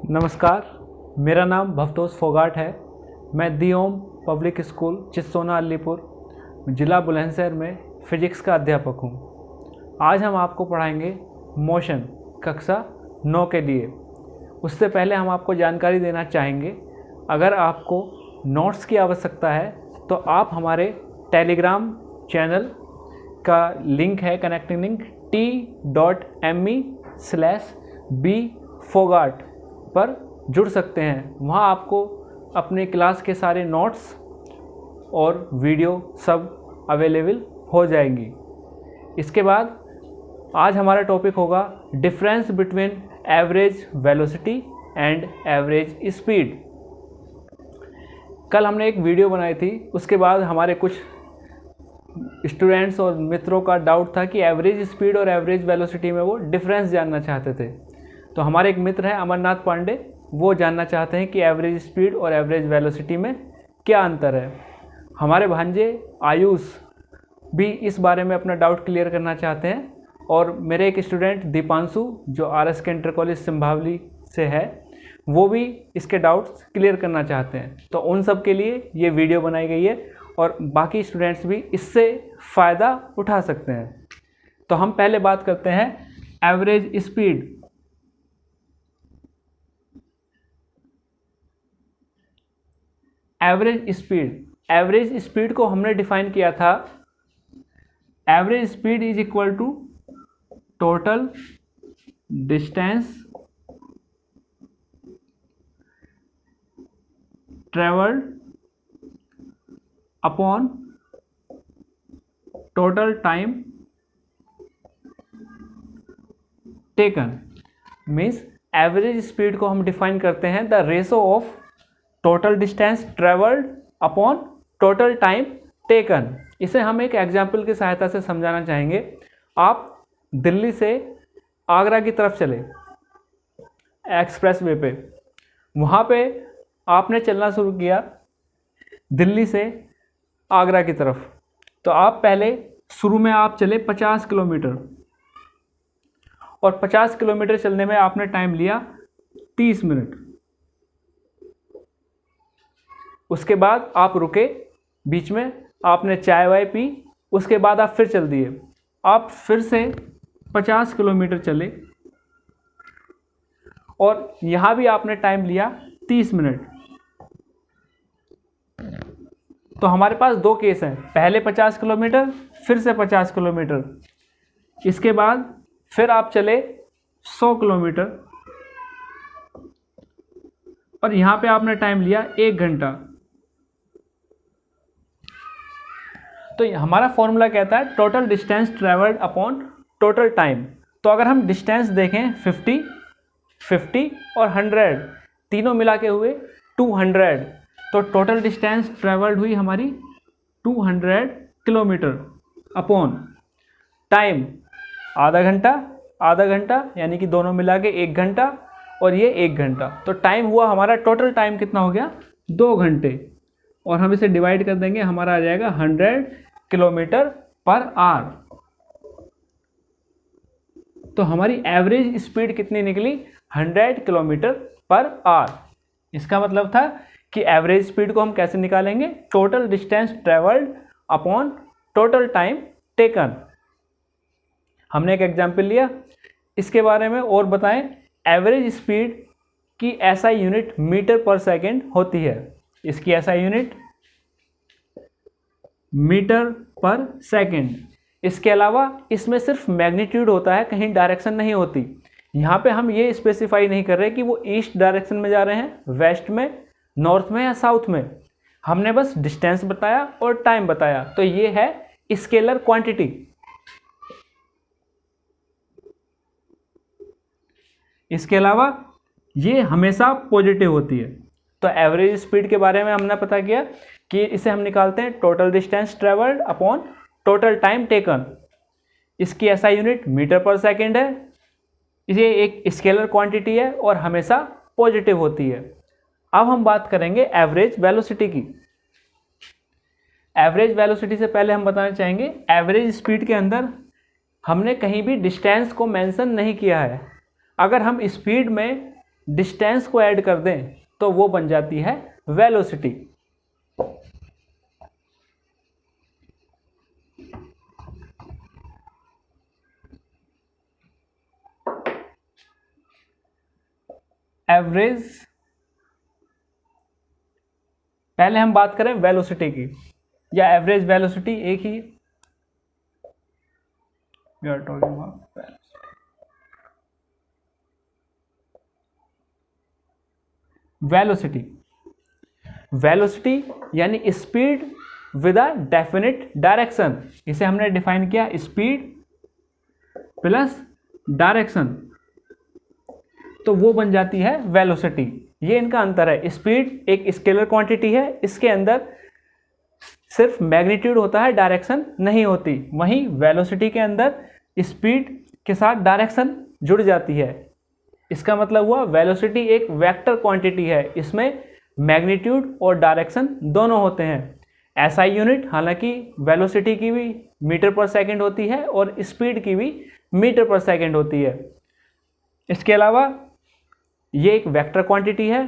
नमस्कार, मेरा नाम भवतोष फोगाट है। मैं दी ओम पब्लिक स्कूल चित्सोना अलीपुर ज़िला बुलंदशहर में फ़िज़िक्स का अध्यापक हूँ। आज हम आपको पढ़ाएंगे मोशन कक्षा 9 के लिए। उससे पहले हम आपको जानकारी देना चाहेंगे, अगर आपको नोट्स की आवश्यकता है तो आप हमारे टेलीग्राम चैनल का लिंक है, कनेक्टिंग लिंक t.me/bfogat पर जुड़ सकते हैं। वहाँ आपको अपने क्लास के सारे नोट्स और वीडियो सब अवेलेबल हो जाएंगी। इसके बाद आज हमारा टॉपिक होगा difference between average velocity and average speed. कल हमने एक वीडियो बनाई थी, उसके बाद हमारे कुछ स्टूडेंट्स और मित्रों का डाउट था कि एवरेज स्पीड और एवरेज वेलोसिटी में वो डिफरेंस जानना चाहते थे। तो हमारे एक मित्र हैं अमरनाथ पांडे, वो जानना चाहते हैं कि एवरेज स्पीड और एवरेज वेलोसिटी में क्या अंतर है। हमारे भांजे आयुष भी इस बारे में अपना डाउट क्लियर करना चाहते हैं, और मेरे एक स्टूडेंट दीपांशु जो RS के इंटर कॉलेज सिंभावली से है, वो भी इसके डाउट्स क्लियर करना चाहते हैं। तो उन सब के लिए ये वीडियो बनाई गई है और बाकी स्टूडेंट्स भी इससे फ़ायदा उठा सकते हैं। तो हम पहले बात करते हैं एवरेज स्पीड। एवरेज स्पीड को हमने डिफाइन किया था, average speed is equal to total distance travelled upon total time taken. Means average speed को हम डिफाइन करते हैं the ratio of total distance travelled upon total time taken. इसे हम एक एग्जाम्पल की सहायता से समझाना चाहेंगे। आप दिल्ली से आगरा की तरफ चले एक्सप्रेस वे पे, वहाँ पे आपने चलना शुरू किया दिल्ली से आगरा की तरफ। तो आप पहले शुरू में आप चले 50 किलोमीटर, और 50 किलोमीटर चलने में आपने टाइम लिया 30 मिनट। उसके बाद आप रुके, बीच में आपने चाय वाय पी, उसके बाद आप फिर चल दिए। आप फिर से 50 किलोमीटर चले और यहाँ भी आपने टाइम लिया 30 मिनट। तो हमारे पास दो केस हैं, पहले 50 किलोमीटर फिर से 50 किलोमीटर, इसके बाद फिर आप चले 100 किलोमीटर और यहाँ पे आपने टाइम लिया 1 घंटा। तो हमारा फॉर्मूला कहता है total distance travelled upon total time. तो अगर हम डिस्टेंस देखें 50 और 100 तीनों मिला के हुए 200, तो टोटल डिस्टेंस ट्रेवल्ड हुई हमारी 200 किलोमीटर अपॉन टाइम आधा घंटा यानी कि दोनों मिला के 1 घंटा और ये 1 घंटा। तो टाइम हुआ हमारा, टोटल टाइम कितना हो गया 2 घंटे, और हम इसे डिवाइड कर देंगे, हमारा आ जाएगा 100 किलोमीटर पर आवर। तो हमारी एवरेज स्पीड कितनी निकली 100 किलोमीटर पर आवर। इसका मतलब था कि एवरेज स्पीड को हम कैसे निकालेंगे, total distance travelled upon total time taken. हमने एक एग्जाम्पल लिया, इसके बारे में और बताएं। एवरेज स्पीड की SI यूनिट मीटर पर सेकेंड होती है। इसकी SI यूनिट मीटर पर सेकेंड। इसके अलावा इसमें सिर्फ मैग्नीट्यूड होता है, कहीं डायरेक्शन नहीं होती। यहाँ पे हम ये स्पेसिफाई नहीं कर रहे कि वो ईस्ट डायरेक्शन में जा रहे हैं, वेस्ट में, नॉर्थ में या साउथ में। हमने बस डिस्टेंस बताया और टाइम बताया। तो ये है स्केलर क्वांटिटी। इसके अलावा ये हमेशा पॉजिटिव होती है। तो एवरेज स्पीड के बारे में हमने पता किया कि इसे हम निकालते हैं total distance travelled upon total time taken. इसकी SI यूनिट मीटर पर सेकेंड है, ये एक स्केलर क्वांटिटी है और हमेशा पॉजिटिव होती है। अब हम बात करेंगे एवरेज वेलोसिटी की। एवरेज वेलोसिटी से पहले हम बताना चाहेंगे, एवरेज स्पीड के अंदर हमने कहीं भी डिस्टेंस को मेंशन नहीं किया है। अगर हम स्पीड में डिस्टेंस को ऐड कर दें तो वो बन जाती है वेलोसिटी। एवरेज, पहले हम बात करें वेलोसिटी की, या एवरेज वेलोसिटी एक ही, we are talking about velocity. Velocity यानी speed with a definite direction, इसे हमने डिफाइन किया स्पीड प्लस डायरेक्शन, तो वो बन जाती है वेलोसिटी। ये इनका अंतर है। स्पीड एक स्केलर क्वांटिटी है, इसके अंदर सिर्फ मैग्नीट्यूड होता है, डायरेक्शन नहीं होती। वहीं वेलोसिटी के अंदर स्पीड के साथ डायरेक्शन जुड़ जाती है। इसका मतलब हुआ वेलोसिटी एक वेक्टर क्वांटिटी है, इसमें मैग्नीट्यूड और डायरेक्शन दोनों होते हैं। एसआई यूनिट हालांकि वेलोसिटी की भी मीटर पर सेकंड होती है और स्पीड की भी मीटर पर सेकंड होती है। इसके अलावा ये एक वेक्टर क्वांटिटी है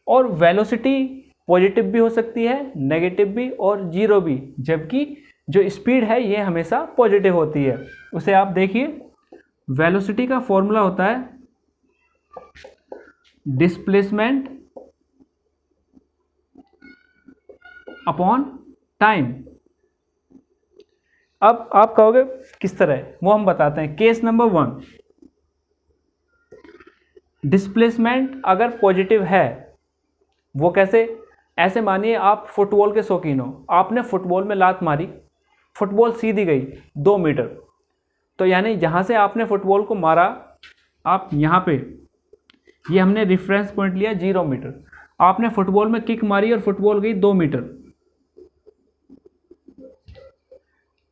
और वेलोसिटी पॉजिटिव भी हो सकती है, नेगेटिव भी और जीरो भी, जबकि जो स्पीड है ये हमेशा पॉजिटिव होती है। उसे आप देखिए, वेलोसिटी का फॉर्मूला होता है डिस्प्लेसमेंट अपॉन टाइम। अब आप कहोगे किस तरह, वो हम बताते हैं। केस नंबर 1, डिस्प्लेसमेंट अगर पॉजिटिव है, वो कैसे? ऐसे मानिए आप फुटबॉल के शौकीन हो, आपने फुटबॉल में लात मारी, फुटबॉल सीधी गई 2 मीटर, तो यानी जहाँ से आपने फुटबॉल को मारा, आप यहाँ पे, ये हमने रिफरेंस पॉइंट लिया 0 मीटर, आपने फुटबॉल में किक मारी और फुटबॉल गई 2 मीटर,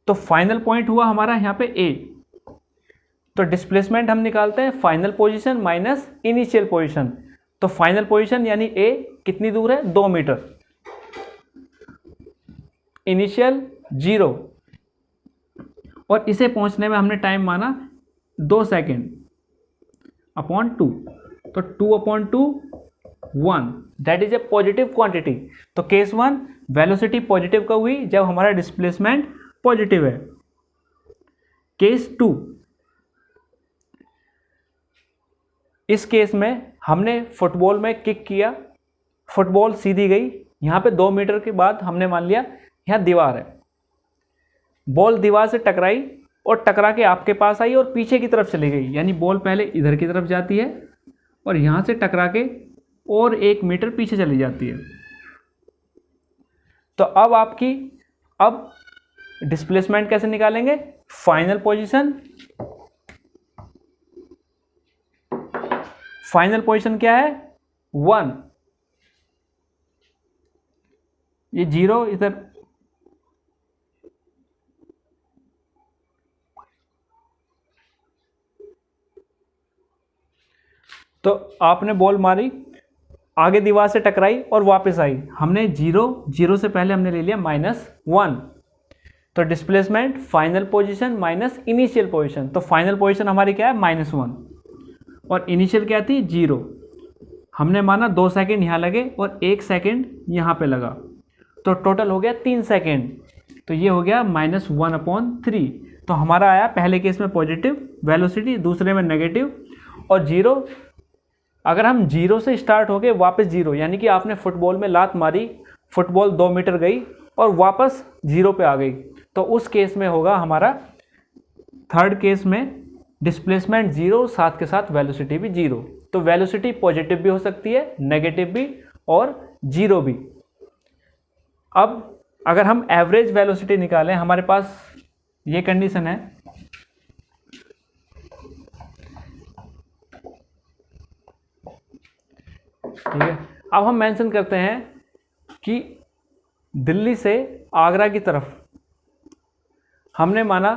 तो फाइनल पॉइंट हुआ हमारा यहाँ पे ए। तो डिस्प्लेसमेंट हम निकालते हैं final position minus initial position. तो फाइनल पोजीशन यानी ए कितनी दूर है? 2 मीटर, इनिशियल 0, और इसे पहुंचने में हमने टाइम माना 2 सेकेंड अपॉन 2, तो 2/2 1, that is a positive quantity. तो केस 1 वेलोसिटी पॉजिटिव कब हुई? जब हमारा डिस्प्लेसमेंट पॉजिटिव है। केस 2, इस केस में हमने फुटबॉल में किक किया, फुटबॉल सीधी गई, यहाँ पे 2 मीटर के बाद हमने मान लिया यहाँ दीवार है, बॉल दीवार से टकराई और टकरा के आपके पास आई और पीछे की तरफ चली गई, यानी बॉल पहले इधर की तरफ जाती है और यहाँ से टकरा के और 1 मीटर पीछे चली जाती है। तो अब आपकी, अब डिस्प्लेसमेंट कैसे निकालेंगे? फाइनल पोजीशन, फाइनल पोजीशन क्या है? 1, ये 0 इधर, तो आपने बॉल मारी, आगे दीवार से टकराई और वापस आई, हमने 0 से पहले हमने ले लिया -1, तो displacement final position minus initial position. तो फाइनल पोजीशन हमारी क्या है? -1, और इनिशियल क्या थी? 0। हमने माना 2 सेकेंड यहाँ लगे और 1 सेकेंड यहाँ पे लगा, तो टोटल हो गया 3 सेकेंड। तो ये हो गया -1/3। तो हमारा आया पहले केस में पॉजिटिव वेलोसिटी, दूसरे में नेगेटिव, और 0। अगर हम 0 से स्टार्ट हो गए वापस 0, यानी कि आपने फुटबॉल में लात मारी, फुटबॉल 2 मीटर गई और वापस 0 पे आ गई, तो उस केस में होगा हमारा, थर्ड केस में डिस्प्लेसमेंट 0, साथ के साथ वेलोसिटी भी 0। तो वेलोसिटी पॉजिटिव भी हो सकती है, नेगेटिव भी और 0 भी। अब अगर हम एवरेज वेलोसिटी निकालें, हमारे पास ये कंडीशन है, ठीक है। अब हम मेंशन करते हैं कि दिल्ली से आगरा की तरफ हमने माना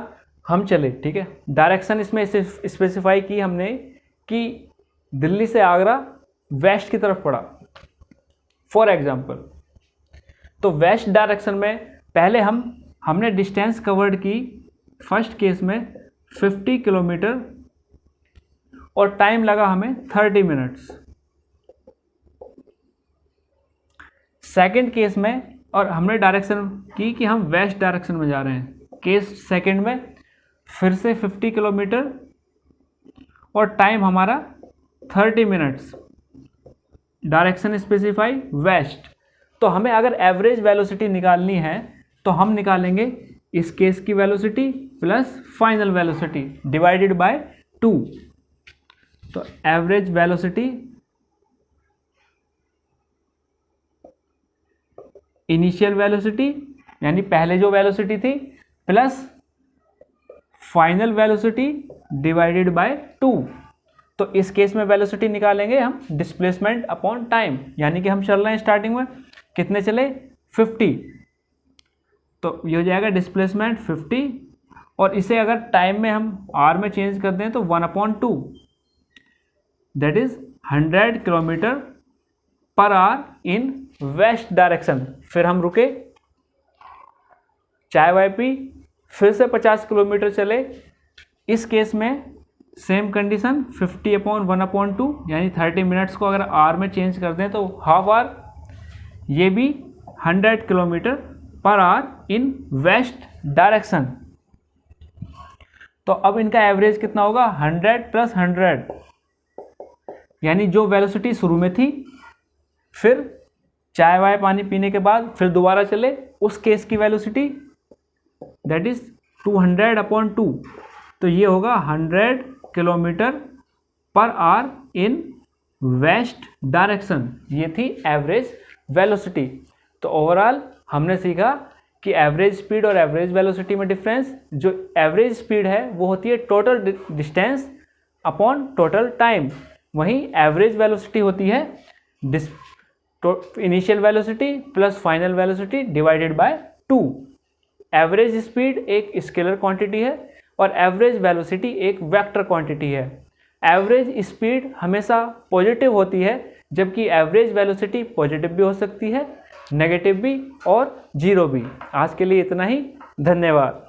हम चले, ठीक है, डायरेक्शन इसमें स्पेसिफाई की हमने कि दिल्ली से आगरा वेस्ट की तरफ पड़ा, फॉर एग्जांपल। तो वेस्ट डायरेक्शन में पहले हमने डिस्टेंस कवर्ड की फर्स्ट केस में 50 किलोमीटर और टाइम लगा हमें 30 मिनट्स। सेकंड केस में, और हमने डायरेक्शन की कि हम वेस्ट डायरेक्शन में जा रहे हैं। केस सेकंड में फिर से 50 किलोमीटर और टाइम हमारा 30 मिनट्स, डायरेक्शन स्पेसिफाई वेस्ट। तो हमें अगर एवरेज वेलोसिटी निकालनी है तो हम निकालेंगे इस केस की velocity plus final velocity divided by 2। तो एवरेज वेलोसिटी इनिशियल वेलोसिटी यानी पहले जो वेलोसिटी थी plus final velocity divided by 2। तो इस केस में वेलोसिटी निकालेंगे हम डिस्प्लेसमेंट अपॉन टाइम, यानी कि हम चल रहे हैं स्टार्टिंग में कितने चले 50, तो ये हो जाएगा डिस्प्लेसमेंट 50, और इसे अगर टाइम में हम आर में चेंज कर दें तो 1/2, that is 100 kilometre per hour in west direction. फिर हम रुके, चाय वाय पी, फिर से 50 किलोमीटर चले। इस केस में सेम कंडीशन 50/1/2 यानी 30 मिनट्स को अगर आर में चेंज कर दें तो हाफ आवर, ये भी 100 किलोमीटर पर आवर इन वेस्ट डायरेक्शन। तो अब इनका एवरेज कितना होगा 100 + 100, यानी जो वेलोसिटी शुरू में थी, फिर चाय वाय पानी पीने के बाद फिर दोबारा चले, उस केस की वेलोसिटी दैट इज 200/2। तो ये होगा 100 किलोमीटर पर आवर इन वेस्ट डायरेक्शन। ये थी एवरेज वेलोसिटी। तो ओवरऑल हमने सीखा कि एवरेज स्पीड और एवरेज वेलोसिटी में डिफरेंस। जो एवरेज स्पीड है वो होती है total distance upon total time, वहीं एवरेज वेलोसिटी होती है initial velocity plus final velocity divided by 2। Average speed एक स्केलर क्वांटिटी है और एवरेज वेलोसिटी एक वेक्टर क्वांटिटी है। एवरेज स्पीड हमेशा पॉजिटिव होती है, जबकि एवरेज वेलोसिटी पॉजिटिव भी हो सकती है, नेगेटिव भी और जीरो भी। आज के लिए इतना ही, धन्यवाद।